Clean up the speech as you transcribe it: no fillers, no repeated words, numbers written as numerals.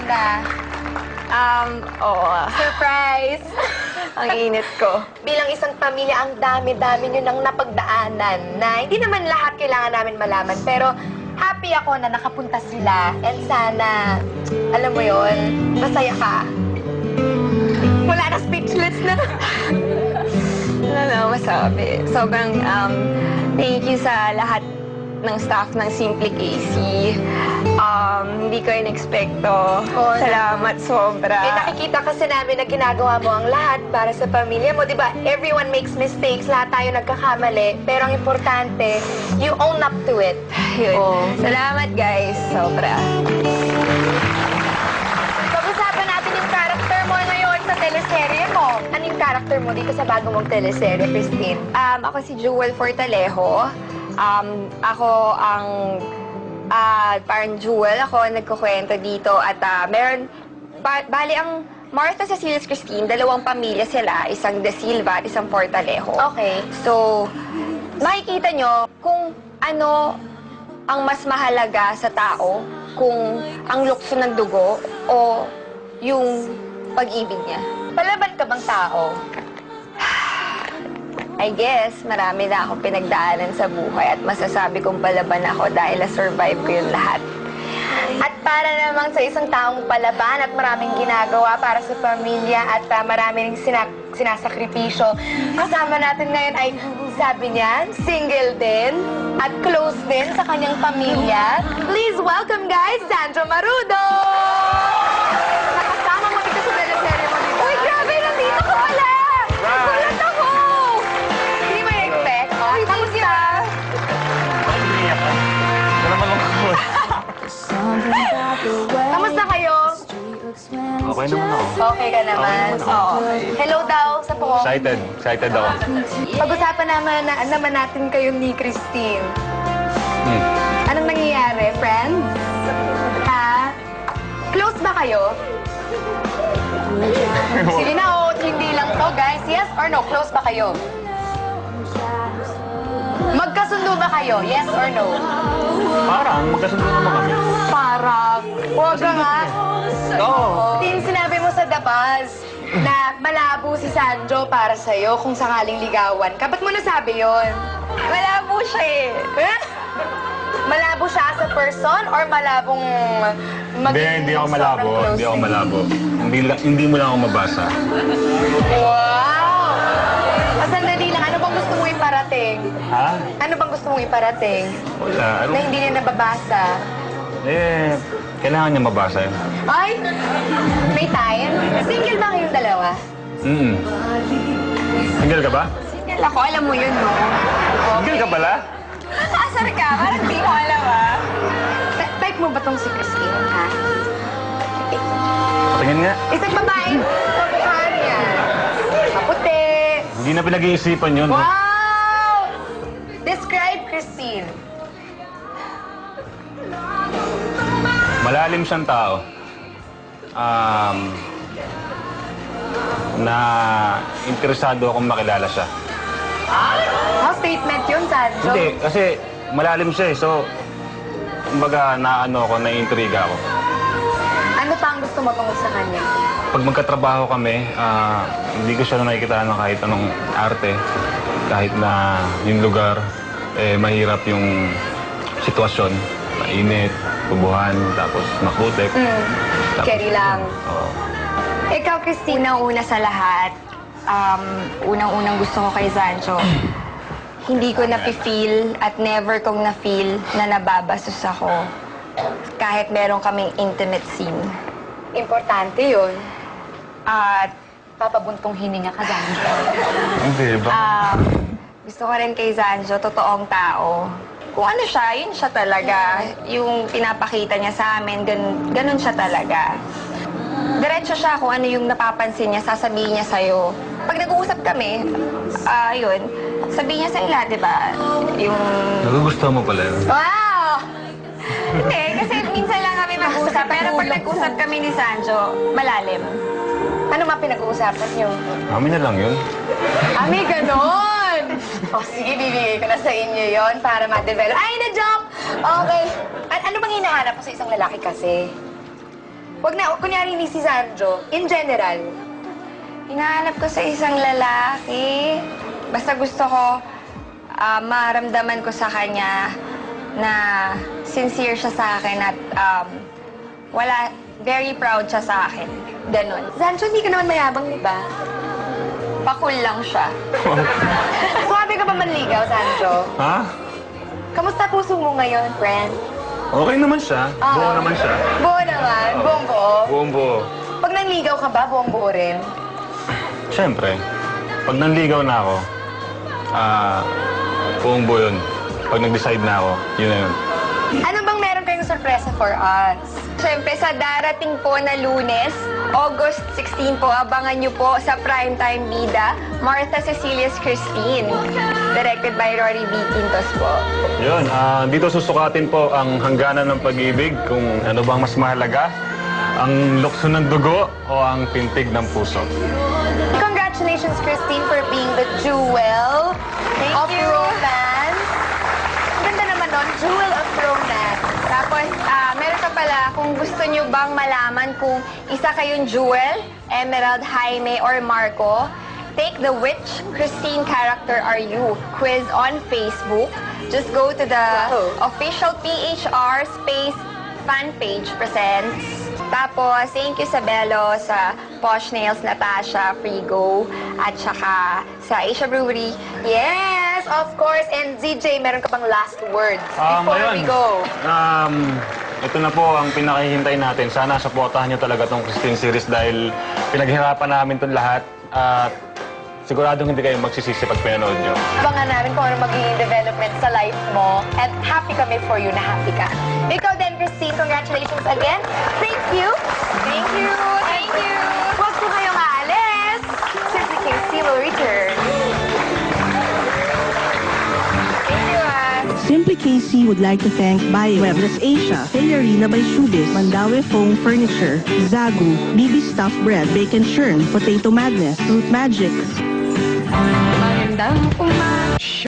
sana. Oo. Surprise! Ang init ko. Bilang isang pamilya, ang dami-dami nyo nang napagdaanan na hindi naman lahat kailangan namin malaman. Pero happy ako na nakapunta sila. And sana, alam mo yon, masaya ka. Wala na, speechless na. Wala na masabi. Sobrang thank you sa lahat ng staff ng Simply Casey. Hindi ko in-expecto. Oh, Salamat sobra. Nakikita kasi namin na ginagawa mo ang lahat para sa pamilya mo. Diba, everyone makes mistakes. Lahat tayo nagkakamali. Pero ang importante, you own up to it. Yun. Oh. Salamat guys. Sobra. Pag-usapan natin yung character mo ngayon sa teleserye mo. Ano yung character mo dito sa bago mong teleserye, Christine? Ako si Jewel Fortalejo. Ako ang parang Jewel. Ako nagkukwento dito at meron, bali ang Martha Cecilias Christine, dalawang pamilya sila, isang De Silva at isang Fortalejo. Okay. So, makikita nyo kung ano ang mas mahalaga sa tao, kung ang lukso ng dugo o yung pag-ibig niya. Palaban ka bang tao? I guess, marami na akong pinagdaanan sa buhay at masasabi kong palaban ako dahil na-survive ko yung lahat. At para namang sa isang taong palaban at maraming ginagawa para sa pamilya at maraming sinasakripisyo, kasama natin ngayon ay, sabi niya, single din at close din sa kanyang pamilya. Please welcome, guys, Sandro Marudo! Nakasama mo dito sa teleserye mo, diba? Uy, grabe! Nandito ka pala! Nagulat ako! Hindi mo na-expect? Ay, kamusta? Umiiyak ka. Wala naman ako. Kamusta kayo? Okay naman ako. Okay ka naman. Oo. Hello daw sa po. Excited. Excited ako. Pag-usapan naman natin kayo ni Christine. Hmm. Anong nangyayari, friends? Ha? Close ba kayo? Sige na, hindi lang to, guys. Yes or no? Close ba kayo? Magkasundo ba kayo? Yes or no? Parang magkasundo naman kami. Parang. Huwag ka nga. Oo. Tin, sinabi mo sa Dabas na malabo si Sandro para sa'yo kung sakaling ligawan ka. Ba't mo nasabi yon? Malabo siya eh. Malabo siya as a person or malabong Hindi ako malabo. sobrang close Hindi ako ninyo? malabo. Hindi mo lang ako mabasa. Wow! Sandali lang, ano bang gusto mong iparating? Ha? Ano bang gusto mong iparating? Wala. Na hindi niya nababasa? Kailangan niya mabasa yun. Ay! May time? Single ba kayong dalawa? Single ka ba? Single ako, alam mo yun, no? Single ka pala? Asar ka, parang di mo alam ah. Type mo ba tong si Christine, ha? Tingin nga. Isang babae. Kamukhaan niya. Maputi. Hindi na pinag-iisipan yun. Wow! Describe Christine. Malalim siyang tao. Na interesado akong makilala siya. Oh, statement yun, Sandro. Hindi, kasi malalim siya eh. So, kumbaga, naiintriga ako. Ano pa ang gusto mo tungkol sa kanya? Pag magkatrabaho kami, hindi ko siya nakikita ng kahit anong arte. Kahit na yung lugar, mahirap yung sitwasyon. Mainit, tubuhan, tapos makutik. Tapos, Carry lang. Oo. Ikaw, Christine, Unang-una sa lahat, unang-unang gusto ko kay Sancho, hindi ko na-feel at never kong na-feel na nababasos ako kahit meron kaming intimate scene. importante yun. At Papabuntong hininga ka, Sandro. Hindi ba? gusto ko rin kay Sancho, totoong tao. Kung ano siya, yun siya talaga. Yung pinapakita niya sa amin, ganun siya talaga. Diretso siya kung ano yung napapansin niya, sasabihin niya sa'yo. Pag nag-uusap kami, yun, sabihin niya sa'yo lahat, di ba? Yung... Nagugustuhan mo pala yun. Wow! Hindi, kasi minsan lang kami mag-usap. Pero pag nag-usap kami ni Sancho, malalim. Ano ma pinag-uusapan niyo? Kami na lang yun. May ganon! O sige, bibigay ko na sa inyo yon para ma-develop. Ay, na-joke! Okay. At ano bang hinahanap ko sa isang lalaki kasi? Wag na, kunyari ni si Sanjo. In general. Hinahanap ko sa isang lalaki. Basta gusto ko maramdaman ko sa kanya na sincere siya sa akin at very proud siya sa akin. Ganon. Sanjo, hindi ka naman mayabang, di ba? Pakul lang siya. Swabe ka ba manligaw, Sanjo? Ha? Kamusta puso mo ngayon, friend? Okay naman siya. Buo naman siya. Buo naman. Buong buo. Buong buo. Pag nanligaw ka ba, buong buo rin? Siyempre, pag nanligaw na ako, buong buo yun. Pag nag-decide na ako, yun na yun. Ano bang meron kayong sorpresa for us? Siyempre, sa darating po na Lunes, August 16 po, abangan niyo po sa Primetime Bida, Martha Cecilia's Christine. Directed by Rory B. Quintos po. Yun, dito susukatin po ang hangganan ng pag-ibig, kung ano bang mas mahalaga, ang lukso ng dugo o ang pintig ng puso. Congratulations, Christine, for being the jewel of you. romance. Ganda naman nun, jewel of romance. Tapos, meron ka pala, kung gusto niyo bang malaman kung isa kayong Jewel, Emerald, Jaime, or Marco, take the Which Christine Character Are You quiz on Facebook. Just go to the official PHR space fan page presents. Tapos, thank you sa Bello, sa Posh Nails, Natasha, Frigo, at saka sa Asia Brewery. Yes, of course. And ZJ, meron ka bang last words before we go? Ito na po ang pinakahihintay natin. Sana supportahan nyo talaga tong Christine series dahil pinaghirapan namin itong lahat at siguradong hindi kayo magsisisi pag pinanood nyo. Abangan namin kung ano magiging development sa life mo. And happy kami for you na happy ka. Ikaw din, Christine, congratulations again. Thank you. Thank you! Thank you! Huwag po kayong aalis. Simply KC will return. Thank you, Simply KC would like to thank Webless Asia, Telerina by Shubis, Mandawe Foam Furniture, Zagu, BB Stuffed Bread, Bacon Churn, Potato Madness, Fruit Magic. Magandang umaga.